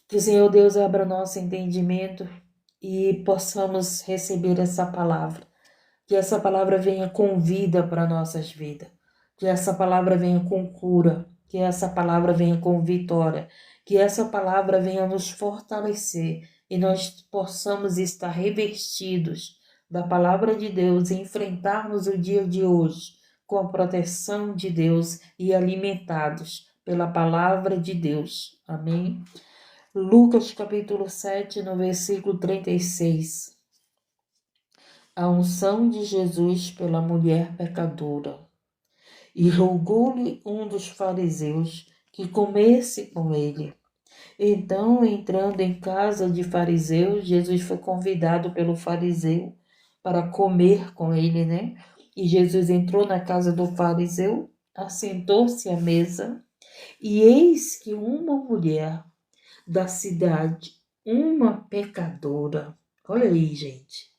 Que o Senhor Deus abra nosso entendimento e possamos receber essa palavra. Que essa palavra venha com vida para nossas vidas. Que essa palavra venha com cura. Que essa palavra venha com vitória. Que essa palavra venha nos fortalecer e nós possamos estar revestidos da palavra de Deus e enfrentarmos o dia de hoje com a proteção de Deus e alimentados pela palavra de Deus. Amém? Lucas capítulo 7, no versículo 36. A unção de Jesus pela mulher pecadora. E rogou-lhe um dos fariseus que comesse com ele. Então, entrando em casa de fariseu, Jesus foi convidado pelo fariseu para comer com ele, né? E Jesus entrou na casa do fariseu, assentou-se à mesa, e eis que uma mulher da cidade, uma pecadora, olha aí, gente,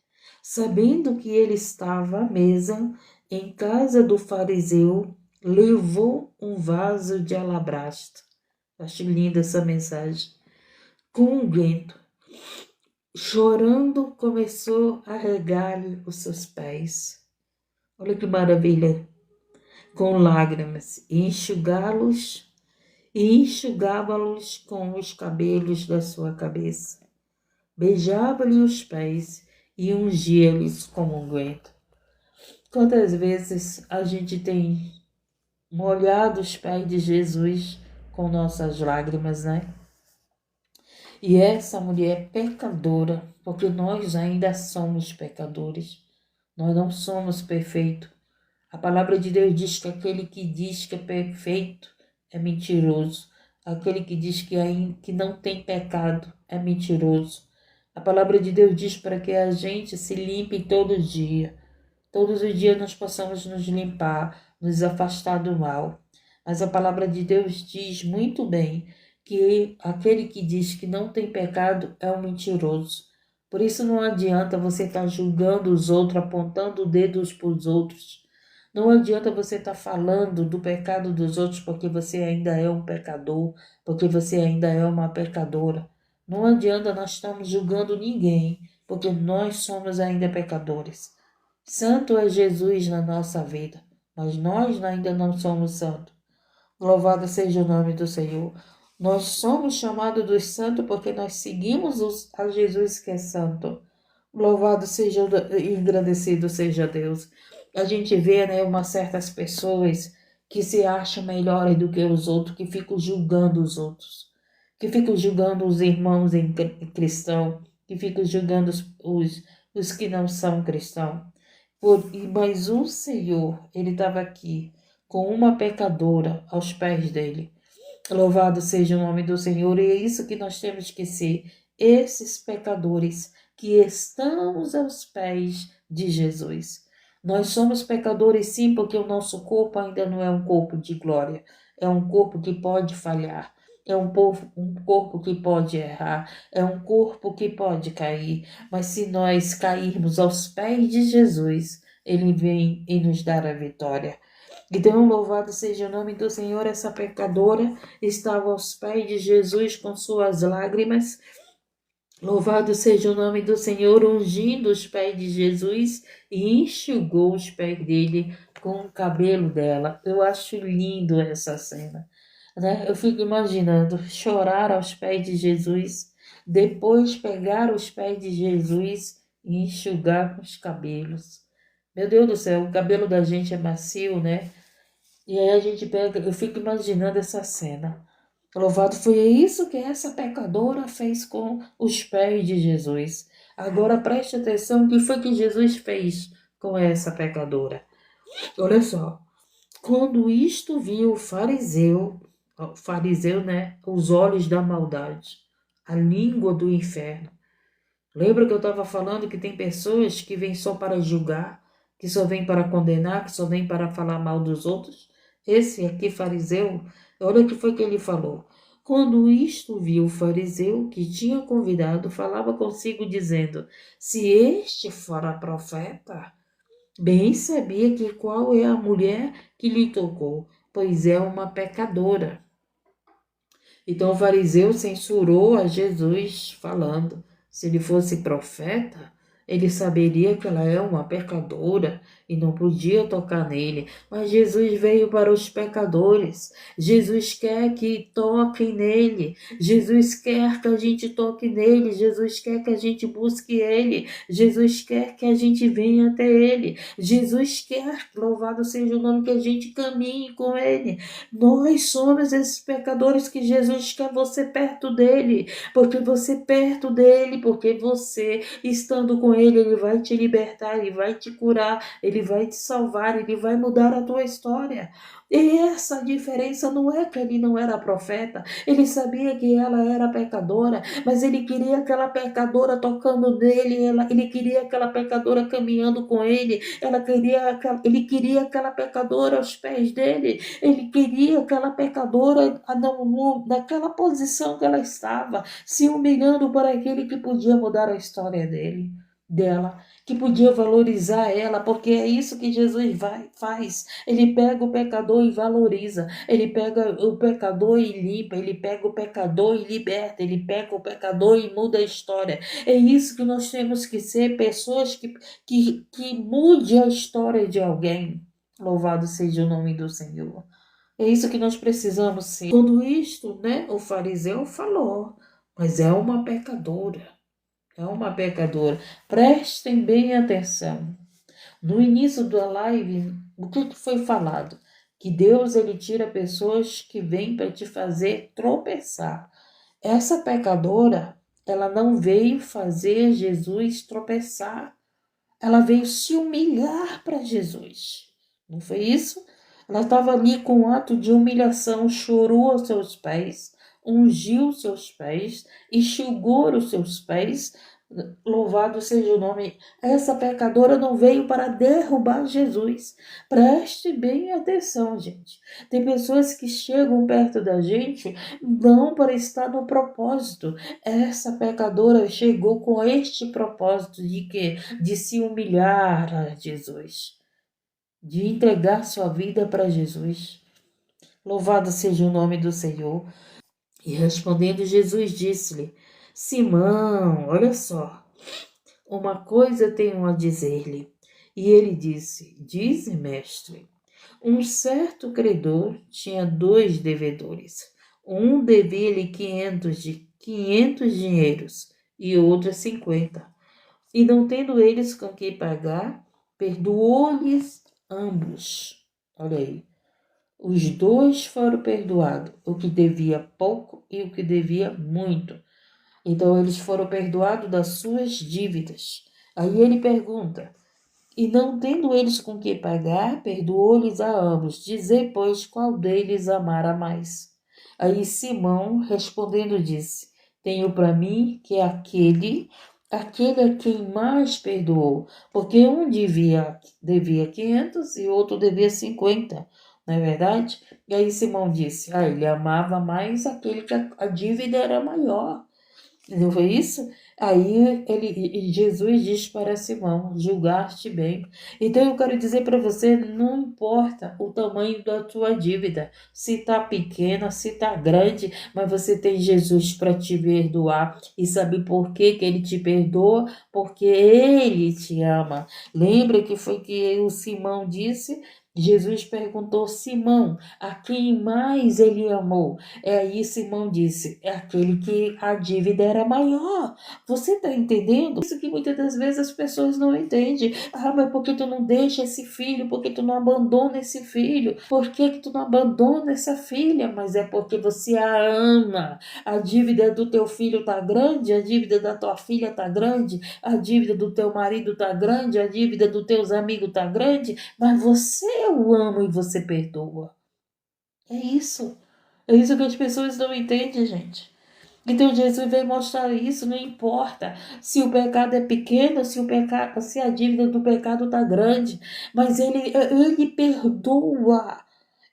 sabendo que ele estava à mesa em casa do fariseu, levou um vaso de alabastro. Acho linda essa mensagem. Com unguento. Chorando, começou a regar-lhe os seus pés. Olha que maravilha. Com lágrimas. E enxugava-los com os cabelos da sua cabeça. Beijava-lhe os pés e ungia-lhes com unguento. Quantas vezes a gente tem molhado os pés de Jesus com nossas lágrimas, né? E essa mulher é pecadora, porque nós ainda somos pecadores. Nós não somos perfeitos. A palavra de Deus diz que aquele que diz que é perfeito é mentiroso. Aquele que diz que não tem pecado é mentiroso. A palavra de Deus diz para que a gente se limpe todo dia. Todos os dias nós possamos nos limpar, nos afastar do mal. Mas a palavra de Deus diz muito bem que aquele que diz que não tem pecado é um mentiroso. Por isso não adianta você estar julgando os outros, apontando dedos para os outros. Não adianta você estar falando do pecado dos outros porque você ainda é um pecador, porque você ainda é uma pecadora. Não adianta nós estarmos julgando ninguém, porque nós somos ainda pecadores. Santo é Jesus na nossa vida, mas nós ainda não somos santos. Louvado seja o nome do Senhor. Nós somos chamados dos santos porque nós seguimos a Jesus que é santo. Louvado seja e engrandecido seja Deus. A gente vê, né, umas certas pessoas que se acham melhores do que os outros, que ficam julgando os outros, que ficam julgando os irmãos em cristão, que ficam julgando os que não são cristãos. Mas o Senhor, ele estava aqui com uma pecadora aos pés dele. Louvado seja o nome do Senhor, e é isso que nós temos que ser, esses pecadores que estamos aos pés de Jesus. Nós somos pecadores sim, porque o nosso corpo ainda não é um corpo de glória, é um corpo que pode falhar, é um corpo que pode errar, é um corpo que pode cair, mas se nós cairmos aos pés de Jesus, ele vem e nos dá a vitória. Então, louvado seja o nome do Senhor, essa pecadora estava aos pés de Jesus com suas lágrimas. Louvado seja o nome do Senhor, ungindo os pés de Jesus e enxugou os pés dele com o cabelo dela. Eu acho lindo essa cena, né? Eu fico imaginando chorar aos pés de Jesus, depois pegar os pés de Jesus e enxugar com os cabelos. Meu Deus do céu, o cabelo da gente é macio, né? E aí a gente pega, eu fico imaginando essa cena. Louvado foi isso que essa pecadora fez com os pés de Jesus. Agora preste atenção o que foi que Jesus fez com essa pecadora. Olha só, quando isto viu o fariseu, né, os olhos da maldade, a língua do inferno. Lembra que eu estava falando que tem pessoas que vêm só para julgar, que só vêm para condenar, que só vêm para falar mal dos outros? Esse aqui, fariseu, olha o que foi que ele falou. Quando isto viu o fariseu que tinha convidado, falava consigo dizendo, se este fora profeta, bem sabia que qual é a mulher que lhe tocou, pois é uma pecadora. Então o fariseu censurou a Jesus, falando: se ele fosse profeta, ele saberia que ela é uma pecadora e não podia tocar nele. Mas Jesus veio para os pecadores. Jesus quer que toquem nele. Jesus quer que a gente toque nele. Jesus quer que a gente busque ele. Jesus quer que a gente venha até ele. Jesus quer, louvado seja o nome, que a gente caminhe com ele. Nós somos esses pecadores que Jesus quer você perto dele, porque você perto dele, porque você estando com ele, ele vai te libertar, ele vai te curar, ele vai te salvar, ele vai mudar a tua história. E essa diferença não é que ele não era profeta, ele sabia que ela era pecadora, mas ele queria aquela pecadora tocando nele, ele queria aquela pecadora caminhando com ele, ele queria aquela pecadora aos pés dele, ele queria aquela pecadora naquela posição que ela estava, se humilhando para aquele que podia mudar a história dela, que podia valorizar ela, porque é isso que Jesus faz. Ele pega o pecador e valoriza, ele pega o pecador e limpa, ele pega o pecador e liberta, ele pega o pecador e muda a história. É isso que nós temos que ser, pessoas que mude a história de alguém. Louvado seja o nome do Senhor. É isso que nós precisamos ser. Quando isto, né, o fariseu falou, mas é uma pecadora. É uma pecadora. Prestem bem atenção. No início da live, o que foi falado? Que Deus ele tira pessoas que vêm para te fazer tropeçar. Essa pecadora, ela não veio fazer Jesus tropeçar. Ela veio se humilhar para Jesus. Não foi isso? Ela estava ali com um ato de humilhação, chorou aos seus pés, ungiu seus pés, enxugou os seus pés. Louvado seja o nome. Essa pecadora não veio para derrubar Jesus. Preste bem atenção, gente. Tem pessoas que chegam perto da gente não para estar no propósito. Essa pecadora chegou com este propósito de quê? De se humilhar a Jesus, de entregar sua vida para Jesus. Louvado seja o nome do Senhor. E respondendo, Jesus disse-lhe: Simão, olha só, uma coisa tenho a dizer-lhe. E ele disse: Dize, mestre. Um certo credor tinha 2 devedores. Um devia-lhe 500 dinheiros e outro 50. E não tendo eles com que pagar, perdoou-lhes ambos. Olha aí. Os 2 foram perdoados, o que devia pouco e o que devia muito. Então eles foram perdoados das suas dívidas. Aí ele pergunta: e não tendo eles com que pagar, perdoou-lhes a ambos. Dizei, pois, qual deles amara mais. Aí Simão, respondendo, disse: Tenho para mim que é aquele a quem mais perdoou, porque um devia 500 e outro devia 50, não é verdade? E aí Simão disse: ele amava mais aquele que a dívida era maior. Não foi isso? Aí Jesus diz para Simão: julgaste bem. Então eu quero dizer para você: não importa o tamanho da tua dívida, se está pequena, se está grande, mas você tem Jesus para te perdoar. E sabe por que ele te perdoa? Porque ele te ama. Lembra que foi que o Simão disse? Jesus perguntou: Simão, a quem mais ele amou? Aí Simão disse: é aquele que a dívida era maior. Você está entendendo? Isso que muitas das vezes as pessoas não entendem. Mas por que tu não deixa esse filho? Por que tu não abandona esse filho? Por que tu não abandona essa filha? Mas é porque você a ama. A dívida do teu filho está grande, a dívida da tua filha está grande, a dívida do teu marido está grande, a dívida dos teus amigos está grande, mas você o ama e você perdoa. É isso. É isso que as pessoas não entendem, gente. Então Jesus veio mostrar isso, não importa se o pecado é pequeno, se a dívida do pecado está grande, mas ele perdoa.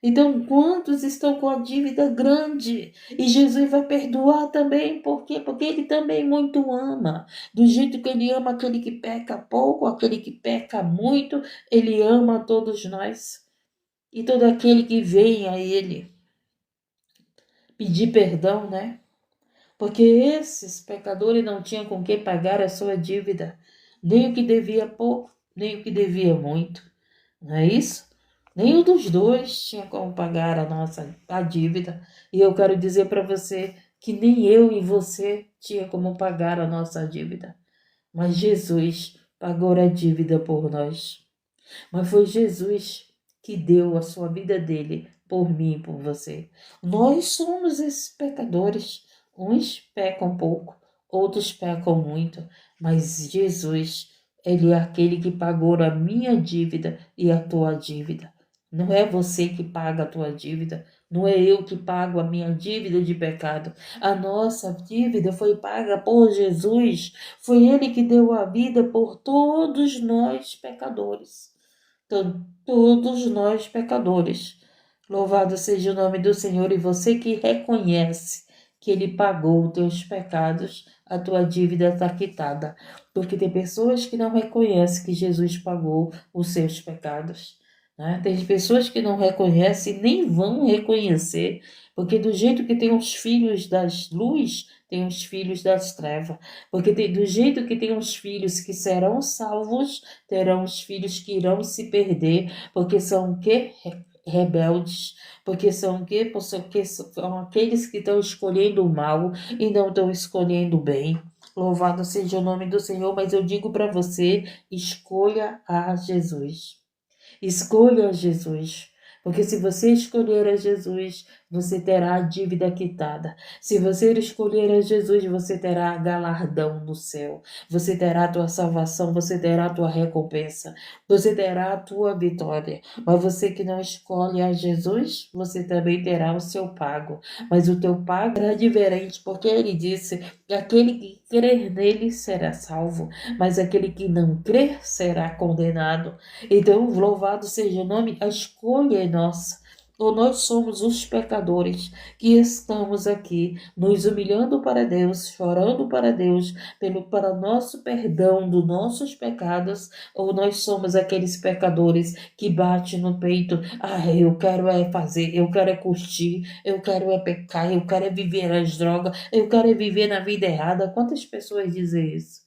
Então, quantos estão com a dívida grande? E Jesus vai perdoar também, por quê? Porque ele também muito ama. Do jeito que ele ama aquele que peca pouco, aquele que peca muito, ele ama todos nós. E todo aquele que vem a ele pedir perdão, né? Porque esses pecadores não tinham com que pagar a sua dívida, nem o que devia pouco, nem o que devia muito, não é isso? Nenhum dos dois tinha como pagar a dívida. E eu quero dizer para você que nem eu e você tinha como pagar a nossa dívida. Mas Jesus pagou a dívida por nós. Mas foi Jesus que deu a sua vida dele por mim e por você. Nós somos esses pecadores. Uns pecam pouco, outros pecam muito, mas Jesus, ele é aquele que pagou a minha dívida e a tua dívida. Não é você que paga a tua dívida, não é eu que pago a minha dívida de pecado. A nossa dívida foi paga por Jesus. Foi ele que deu a vida por todos nós pecadores. Todos nós pecadores. Louvado seja o nome do Senhor, e você que reconhece que ele pagou os teus pecados, a tua dívida está quitada. Porque tem pessoas que não reconhecem que Jesus pagou os seus pecados. Né? Tem pessoas que não reconhecem e nem vão reconhecer, porque do jeito que tem os filhos das luz, tem os filhos das trevas. Porque do jeito que tem os filhos que serão salvos, terão os filhos que irão se perder, porque são o quê? Rebeldes, porque são o quê? Porque são aqueles que estão escolhendo o mal e não estão escolhendo o bem. Louvado seja o nome do Senhor, mas eu digo para você, escolha a Jesus. Escolha Jesus. Porque se você escolher a Jesus, você terá a dívida quitada. Se você escolher a Jesus, você terá galardão no céu. Você terá a tua salvação, você terá a tua recompensa. Você terá a tua vitória. Mas você que não escolhe a Jesus, você também terá o seu pago. Mas o teu pago será diferente, porque ele disse que aquele que crer nele será salvo, mas aquele que não crer será condenado. Então, louvado seja o nome, a escolha é nossa. Ou nós somos os pecadores que estamos aqui nos humilhando para Deus, chorando para Deus, para nosso perdão dos nossos pecados, ou nós somos aqueles pecadores que batem no peito, eu quero fazer, eu quero curtir, eu quero pecar, eu quero viver as drogas, eu quero viver na vida errada. Quantas pessoas dizem isso?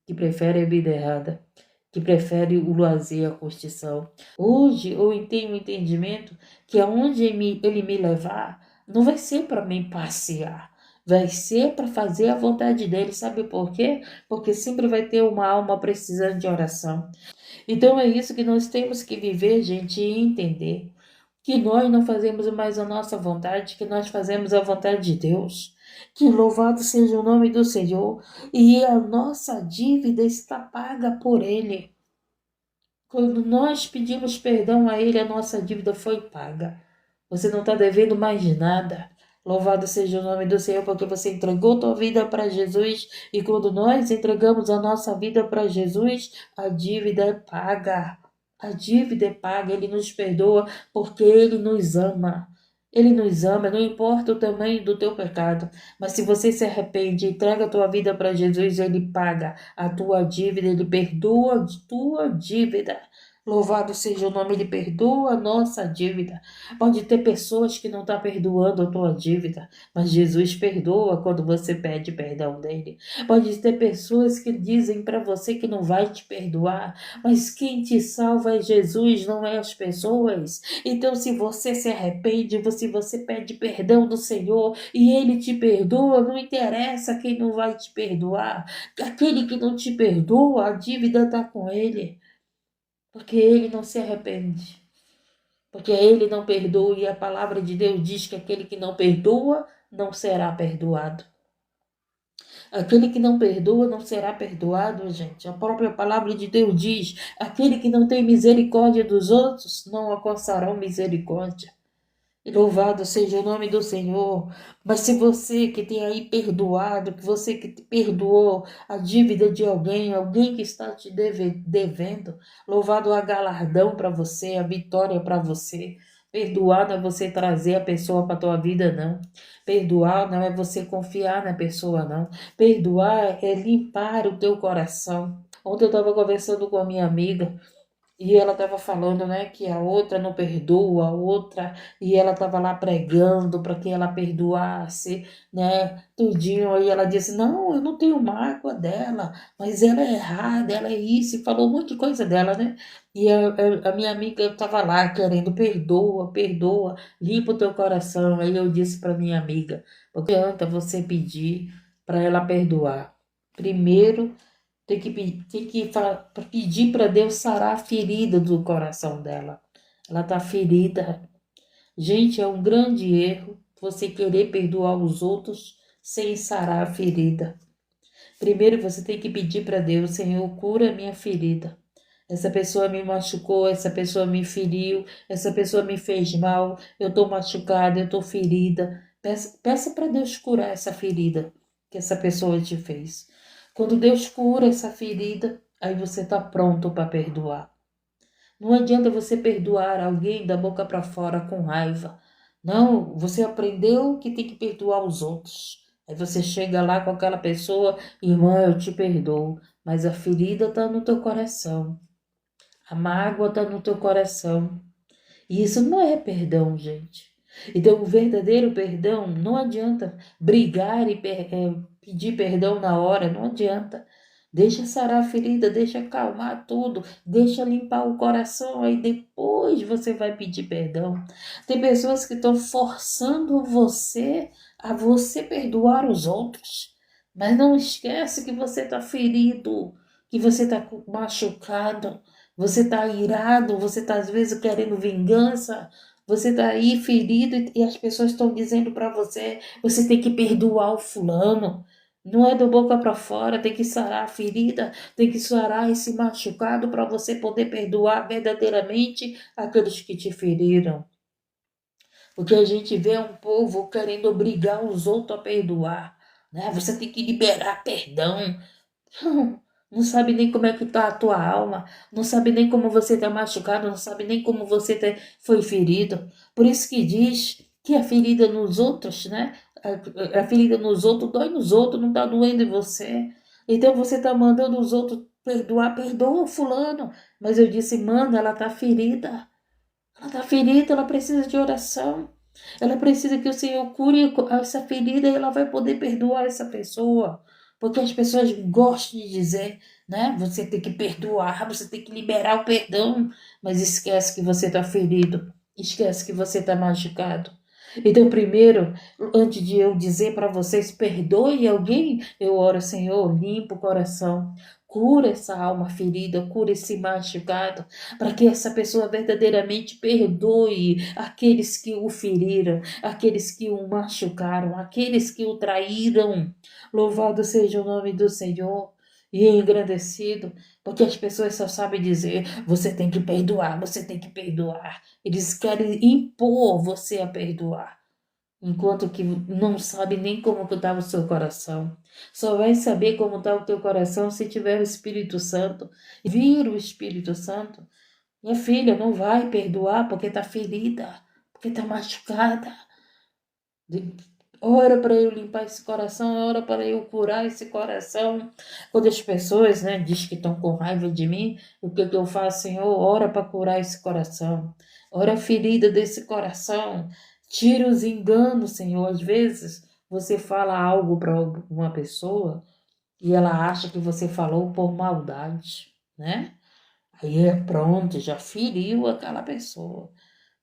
Que preferem a vida errada, que prefere o lazer à curtição. Hoje eu tenho o entendimento que aonde ele me levar, não vai ser para mim passear, vai ser para fazer a vontade dele. Sabe por quê? Porque sempre vai ter uma alma precisando de oração. Então é isso que nós temos que viver, gente, e entender. Que nós não fazemos mais a nossa vontade, que nós fazemos a vontade de Deus. Que louvado seja o nome do Senhor. E a nossa dívida está paga por Ele. Quando nós pedimos perdão a Ele, a nossa dívida foi paga. Você não está devendo mais nada. Louvado seja o nome do Senhor, porque você entregou tua vida para Jesus. E quando nós entregamos a nossa vida para Jesus, a dívida é paga. A dívida é paga. Ele nos perdoa porque Ele nos ama. Ele nos ama, não importa o tamanho do teu pecado. Mas se você se arrepende, entrega a tua vida para Jesus, Ele paga a tua dívida, Ele perdoa a tua dívida. Louvado seja o nome, Ele perdoa a nossa dívida. Pode ter pessoas que não estão perdoando a tua dívida, mas Jesus perdoa quando você pede perdão dele. Pode ter pessoas que dizem para você que não vai te perdoar, mas quem te salva é Jesus, não é as pessoas. Então, se você se arrepende, se você pede perdão do Senhor e Ele te perdoa, não interessa quem não vai te perdoar. Aquele que não te perdoa, a dívida está com Ele. Porque Ele não se arrepende. Porque Ele não perdoa e a palavra de Deus diz que aquele que não perdoa não será perdoado. Aquele que não perdoa não será perdoado, gente. A própria palavra de Deus diz: aquele que não tem misericórdia dos outros não alcançará misericórdia. Louvado seja o nome do Senhor. Mas se você que tem aí perdoado, que você que perdoou a dívida de alguém, alguém que está te devendo, louvado a galardão para você, a vitória para você. Perdoar não é você trazer a pessoa para a tua vida, não. Perdoar não é você confiar na pessoa, não. Perdoar é limpar o teu coração. Ontem eu estava conversando com a minha amiga E ela estava falando, né, que a outra não perdoa a outra, e ela estava lá pregando para que ela perdoasse, né, tudinho. Aí ela disse: Não, eu não tenho mágoa dela, mas ela é errada, ela é isso, e falou um monte de coisa dela, né? E a minha amiga estava lá querendo: Perdoa, perdoa, limpa o teu coração. Aí eu disse para minha amiga: Porque adianta você pedir para ela perdoar? Primeiro, pedir para Deus sarar a ferida do coração dela. Ela está ferida. Gente, é um grande erro você querer perdoar os outros sem sarar a ferida. Primeiro você tem que pedir para Deus: Senhor, cura a minha ferida. Essa pessoa me machucou, essa pessoa me feriu, essa pessoa me fez mal, eu estou machucada, eu estou ferida. Peça para Deus curar essa ferida que essa pessoa te fez. Quando Deus cura essa ferida, aí você está pronto para perdoar. Não adianta você perdoar alguém da boca para fora com raiva. Não, você aprendeu que tem que perdoar os outros. Aí você chega lá com aquela pessoa: Irmã, eu te perdoo, mas a ferida está no teu coração. A mágoa está no teu coração. E isso não é perdão, gente. Então, o verdadeiro perdão não adianta brigar e pedir perdão na hora, não adianta. Deixa sarar a ferida, deixa acalmar tudo, deixa limpar o coração, aí depois você vai pedir perdão. Tem pessoas que estão forçando você a você perdoar os outros, mas não esquece que você está ferido, que você está machucado, você está irado, você está às vezes querendo vingança, você está aí ferido e as pessoas estão dizendo para você: você tem que perdoar o fulano. Não é do boca para fora, tem que sarar a ferida, tem que sarar esse machucado para você poder perdoar verdadeiramente aqueles que te feriram. Porque a gente vê um povo querendo obrigar os outros a perdoar, né? Você tem que liberar perdão. Não sabe nem como é que tá a tua alma, não sabe nem como você está machucado, não sabe nem como você foi ferido. Por isso que diz que a ferida nos outros, né? A ferida nos outros dói nos outros, não está doendo em você. Então você está mandando os outros perdoar, perdoa o fulano. Mas eu disse: Mano, ela está ferida. Ela está ferida, ela precisa de oração. Ela precisa que o Senhor cure essa ferida e ela vai poder perdoar essa pessoa. Porque as pessoas gostam de dizer, né? Você tem que perdoar, você tem que liberar o perdão. Mas esquece que você está ferido. Esquece que você está machucado. Então, primeiro, antes de eu dizer para vocês, perdoe alguém, eu oro: Senhor, limpa o coração. Cura essa alma ferida, cura esse machucado, para que essa pessoa verdadeiramente perdoe aqueles que o feriram, aqueles que o machucaram, aqueles que o traíram. Louvado seja o nome do Senhor e engrandecido, porque as pessoas só sabem dizer: você tem que perdoar, você tem que perdoar. Eles querem impor você a perdoar, enquanto que não sabe nem como está o seu coração. Só vai saber como está o teu coração se tiver o Espírito Santo. Vir o Espírito Santo. Minha filha não vai perdoar porque está ferida, porque está machucada. Ora para eu limpar esse coração, ora para eu curar esse coração. Quando as pessoas, né, dizem que estão com raiva de mim, o que eu faço? Senhor, ora para curar esse coração. Ora a ferida desse coração. Tira os enganos, Senhor. Às vezes você fala algo para uma pessoa e ela acha que você falou por maldade, né? Aí é pronto, já feriu aquela pessoa.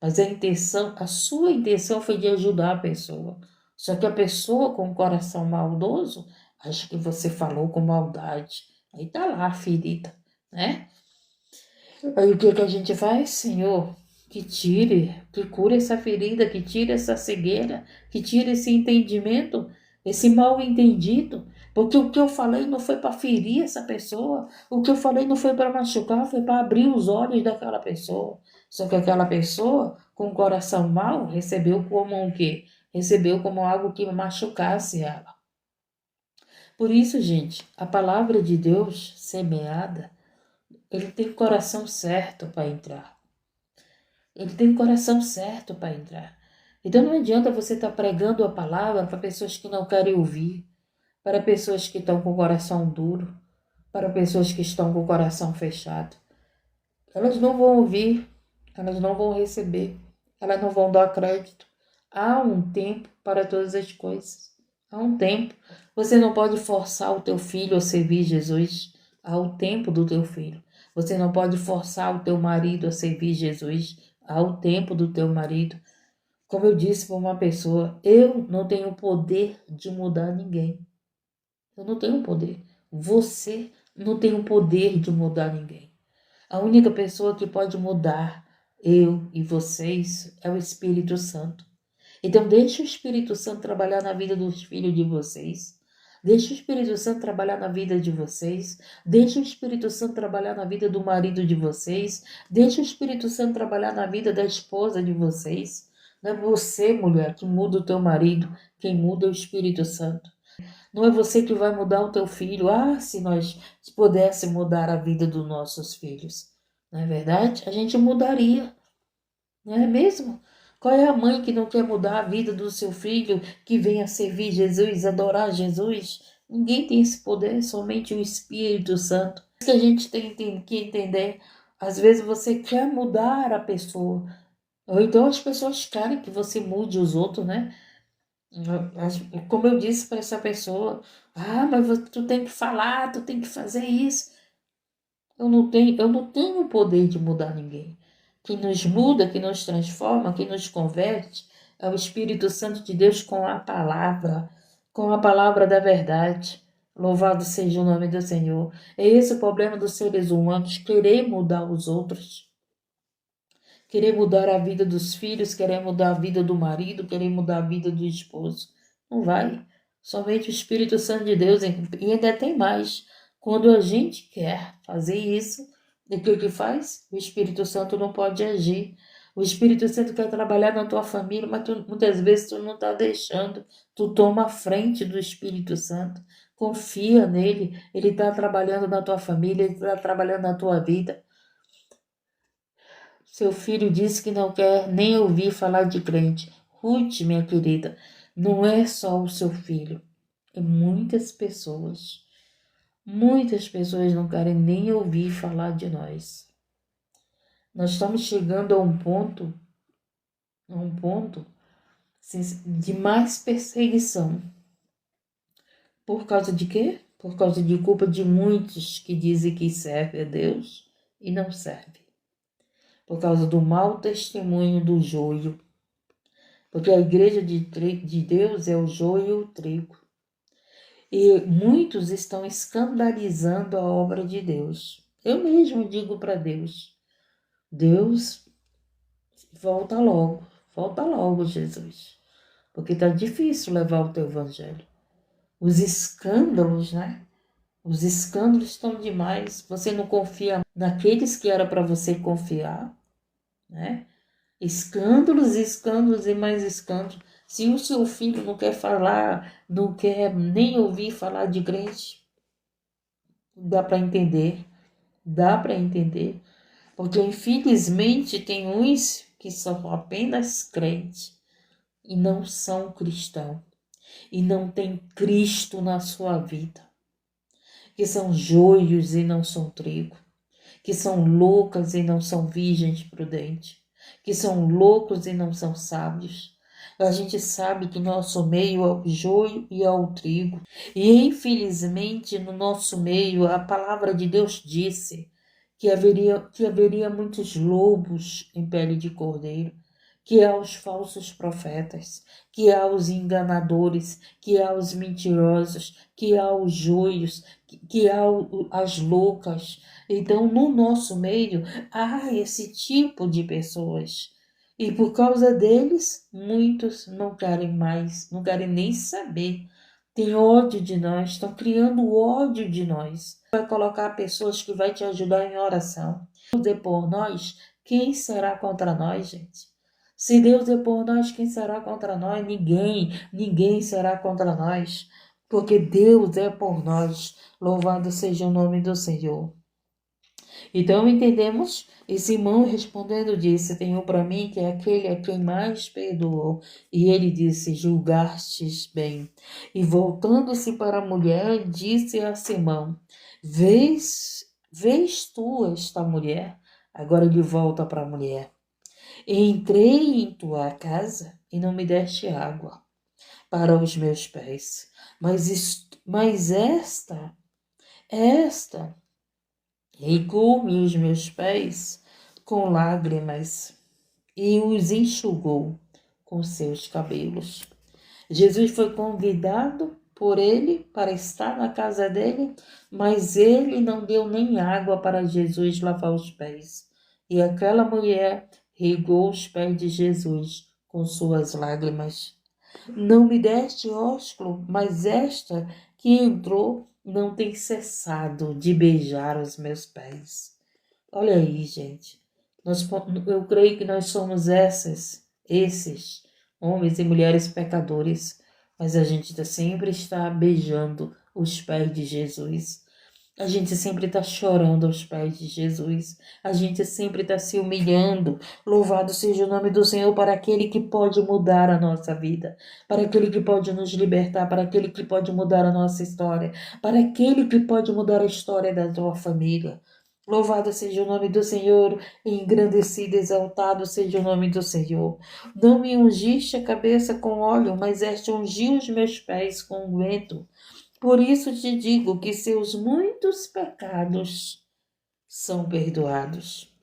Mas a sua intenção foi de ajudar a pessoa. Só que a pessoa com o coração maldoso acha que você falou com maldade. Aí tá lá a ferida, né? Aí o que que a gente faz? Senhor, que tire, que cure essa ferida, que tire essa cegueira, que tire esse entendimento, esse mal entendido. Porque o que eu falei não foi para ferir essa pessoa, o que eu falei não foi para machucar, foi para abrir os olhos daquela pessoa. Só que aquela pessoa, com o coração mau, recebeu como o quê? Recebeu como algo que machucasse ela. Por isso, gente, a palavra de Deus semeada, ele tem o coração certo para entrar. Ele tem o coração certo para entrar. Então não adianta você estar pregando a palavra para pessoas que não querem ouvir, para pessoas que estão com o coração duro, para pessoas que estão com o coração fechado. Elas não vão ouvir, elas não vão receber, elas não vão dar crédito. Há um tempo para todas as coisas. Há um tempo. Você não pode forçar o teu filho a servir Jesus. Há o tempo do teu filho. Você não pode forçar o teu marido a servir Jesus. Há o tempo do teu marido. Como eu disse para uma pessoa, eu não tenho poder de mudar ninguém. Eu não tenho poder. Você não tem o poder de mudar ninguém. A única pessoa que pode mudar eu e vocês é o Espírito Santo. Então, deixe o Espírito Santo trabalhar na vida dos filhos de vocês. Deixe o Espírito Santo trabalhar na vida de vocês. Deixe o Espírito Santo trabalhar na vida do marido de vocês. Deixe o Espírito Santo trabalhar na vida da esposa de vocês. Não é você, mulher, que muda o teu marido. Quem muda é o Espírito Santo. Não é você que vai mudar o teu filho. Ah, se nós pudéssemos mudar a vida dos nossos filhos. Não é verdade? A gente mudaria. Não é mesmo? Qual é a mãe que não quer mudar a vida do seu filho, que venha servir Jesus, adorar Jesus? Ninguém tem esse poder, somente o Espírito Santo. É isso que a gente tem que entender. Às vezes você quer mudar a pessoa, ou então as pessoas querem que você mude os outros, né? Como eu disse para essa pessoa, mas tu tem que falar, tu tem que fazer isso. Eu não tenho o poder de mudar ninguém. Quem nos muda, quem nos transforma, quem nos converte é o Espírito Santo de Deus com a palavra da verdade. Louvado seja o nome do Senhor. É esse o problema dos seres humanos, querer mudar os outros, querer mudar a vida dos filhos, querer mudar a vida do marido, querer mudar a vida do esposo. Não vai. Somente o Espírito Santo de Deus, e ainda tem mais. Quando a gente quer fazer isso, o que faz? O Espírito Santo não pode agir. O Espírito Santo quer trabalhar na tua família, mas muitas vezes tu não está deixando. Tu toma a frente do Espírito Santo. Confia nele. Ele está trabalhando na tua família, ele está trabalhando na tua vida. Seu filho disse que não quer nem ouvir falar de crente. Ruth, minha querida, não é só o seu filho. É muitas pessoas. Muitas pessoas não querem nem ouvir falar de nós. Nós estamos chegando a um ponto de mais perseguição. Por causa de quê? Por causa de culpa de muitos que dizem que servem a Deus e não servem. Por causa do mau testemunho do joio. Porque a igreja de Deus é o joio e o trigo. E muitos estão escandalizando a obra de Deus. Eu mesmo digo para Deus, Deus, volta logo, Jesus. Porque está difícil levar o teu evangelho. Os escândalos, né? Os escândalos estão demais. Você não confia naqueles que era para você confiar, né? Escândalos, escândalos e mais escândalos. Se o seu filho não quer falar, não quer nem ouvir falar de crente, dá para entender. Dá para entender. Porque infelizmente tem uns que são apenas crentes e não são cristãos. E não tem Cristo na sua vida. Que são joios e não são trigo. Que são loucas e não são virgens prudentes. Que são loucos e não são sábios. A gente sabe que nosso meio é o joio e é o trigo. E infelizmente no nosso meio a palavra de Deus disse que haveria muitos lobos em pele de cordeiro, que há os falsos profetas, que há os enganadores, que há os mentirosos, que há os joios, que há as loucas. Então, no nosso meio, há esse tipo de pessoas. E por causa deles, muitos não querem mais, não querem nem saber. Tem ódio de nós, estão criando ódio de nós. Vai colocar pessoas que vai te ajudar em oração. Deus é por nós, quem será contra nós, gente? Se Deus é por nós, quem será contra nós? Ninguém será contra nós, porque Deus é por nós. Louvado seja o nome do Senhor. Então entendemos, esse irmão respondendo disse, tenho para mim que aquele a quem mais perdoou. E ele disse, julgastes bem. E voltando-se para a mulher, disse a Simão, vês tu esta mulher? Agora ele volta para a mulher. Entrei em tua casa e não me deste água para os meus pés, mas esta regou-me os meus pés com lágrimas e os enxugou com seus cabelos. Jesus foi convidado por ele para estar na casa dele, mas ele não deu nem água para Jesus lavar os pés. E aquela mulher regou os pés de Jesus com suas lágrimas. Não me deste ósculo, mas esta que entrou não tem cessado de beijar os meus pés. Olha aí, gente. Eu creio que nós somos esses homens e mulheres pecadores, mas a gente sempre está beijando os pés de Jesus. A gente sempre está chorando aos pés de Jesus. A gente sempre está se humilhando. Louvado seja o nome do Senhor para aquele que pode mudar a nossa vida, para aquele que pode nos libertar, para aquele que pode mudar a nossa história, para aquele que pode mudar a história da tua família. Louvado seja o nome do Senhor, engrandecido, exaltado seja o nome do Senhor. Não me ungiste a cabeça com óleo, mas este ungiu os meus pés com unguento. Por isso te digo que seus muitos pecados são perdoados.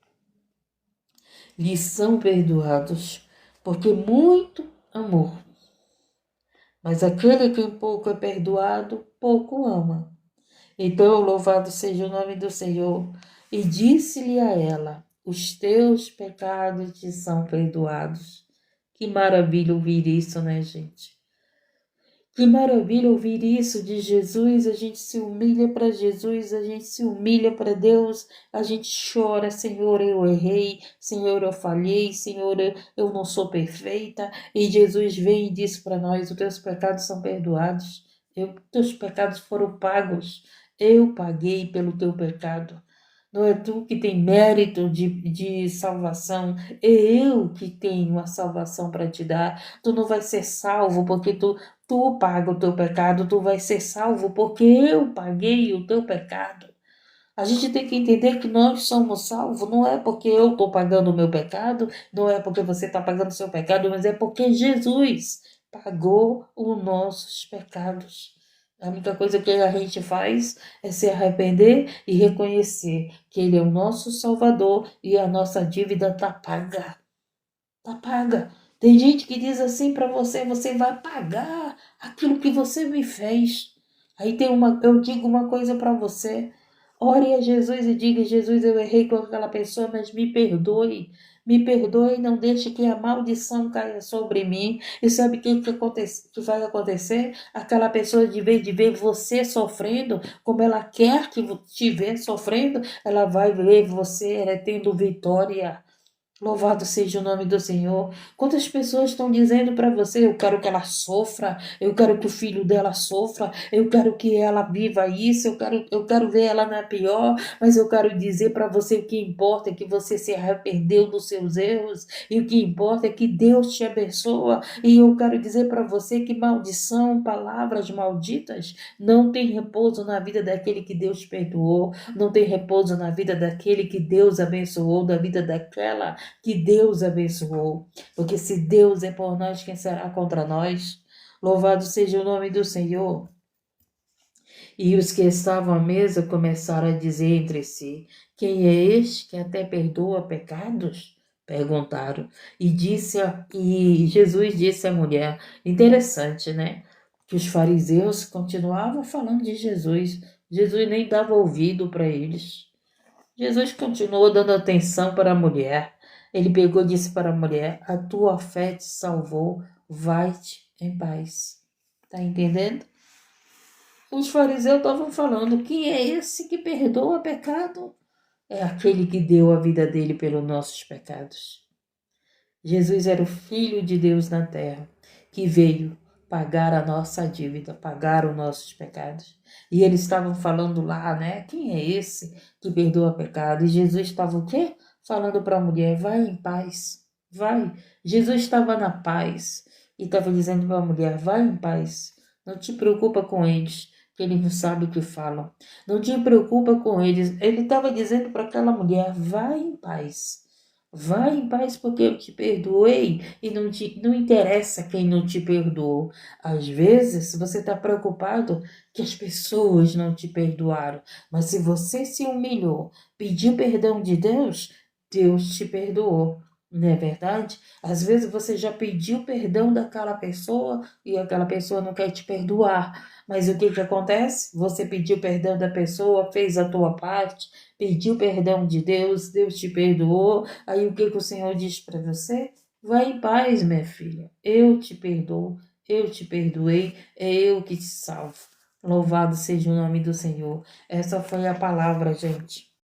Lhes são perdoados, porque muito amor. Mas aquele que pouco é perdoado, pouco ama. Então, louvado seja o nome do Senhor. E disse-lhe a ela: os teus pecados te são perdoados. Que maravilha ouvir isso, né, gente? Que maravilha ouvir isso de Jesus. A gente se humilha para Jesus, a gente se humilha para Deus, a gente chora: Senhor, eu errei, Senhor, eu falhei, Senhor, eu não sou perfeita. E Jesus vem e diz para nós: os teus pecados são perdoados, teus pecados foram pagos, eu paguei pelo teu pecado. Não é tu que tem mérito de salvação, é eu que tenho a salvação para te dar. Tu não vai ser salvo porque tu paga o teu pecado, tu vai ser salvo porque eu paguei o teu pecado. A gente tem que entender que nós somos salvos, não é porque eu estou pagando o meu pecado, não é porque você está pagando o seu pecado, mas é porque Jesus pagou os nossos pecados. A única coisa que a gente faz é se arrepender e reconhecer que Ele é o nosso Salvador e a nossa dívida está paga. Está paga. Tem gente que diz assim para você: você vai pagar aquilo que você me fez. Aí eu digo uma coisa para você: ore a Jesus e diga: Jesus, eu errei com aquela pessoa, mas me perdoe, não deixe que a maldição caia sobre mim. E sabe o que vai acontecer? Aquela pessoa, de vez de ver você sofrendo, como ela quer que estiver sofrendo, ela vai ver você tendo vitória. Louvado seja o nome do Senhor. Quantas pessoas estão dizendo para você: eu quero que ela sofra, eu quero que o filho dela sofra, eu quero que ela viva isso, eu quero ver ela na pior, mas eu quero dizer para você: o que importa é que você se arrependeu dos seus erros, e o que importa é que Deus te abençoa. E eu quero dizer para você que maldição, palavras malditas, não tem repouso na vida daquele que Deus perdoou, não tem repouso na vida daquele que Deus abençoou, da vida daquela que Deus abençoou. Porque se Deus é por nós, quem será contra nós? Louvado seja o nome do Senhor. E os que estavam à mesa começaram a dizer entre si: quem é este que até perdoa pecados? Perguntaram. E Jesus disse à mulher: interessante, né? Que os fariseus continuavam falando de Jesus. Jesus nem dava ouvido para eles. Jesus continuou dando atenção para a mulher. Ele pegou e disse para a mulher: a tua fé te salvou, vai-te em paz. Tá entendendo? Os fariseus estavam falando: quem é esse que perdoa pecado? É aquele que deu a vida dele pelos nossos pecados. Jesus era o Filho de Deus na terra, que veio pagar a nossa dívida, pagar os nossos pecados. E eles estavam falando lá, né? Quem é esse que perdoa pecado? E Jesus estava o quê? Falando para a mulher: vai em paz, vai. Jesus estava na paz e estava dizendo para a mulher: vai em paz, não te preocupa com eles. que eles não sabem o que falam. Não te preocupa com eles. Ele estava dizendo para aquela mulher, vai em paz. Vai em paz porque eu te perdoei e não interessa quem não te perdoou. Às vezes você está preocupado que as pessoas não te perdoaram, mas se você se humilhou, pediu perdão de Deus, Deus te perdoou. Não é verdade? Às vezes você já pediu perdão daquela pessoa e aquela pessoa não quer te perdoar. Mas o que que acontece? Você pediu perdão da pessoa, fez a tua parte, pediu perdão de Deus, Deus te perdoou. Aí o que que o Senhor diz para você? Vai em paz, minha filha. Eu te perdoo, eu te perdoei, é eu que te salvo. Louvado seja o nome do Senhor. Essa foi a palavra, gente.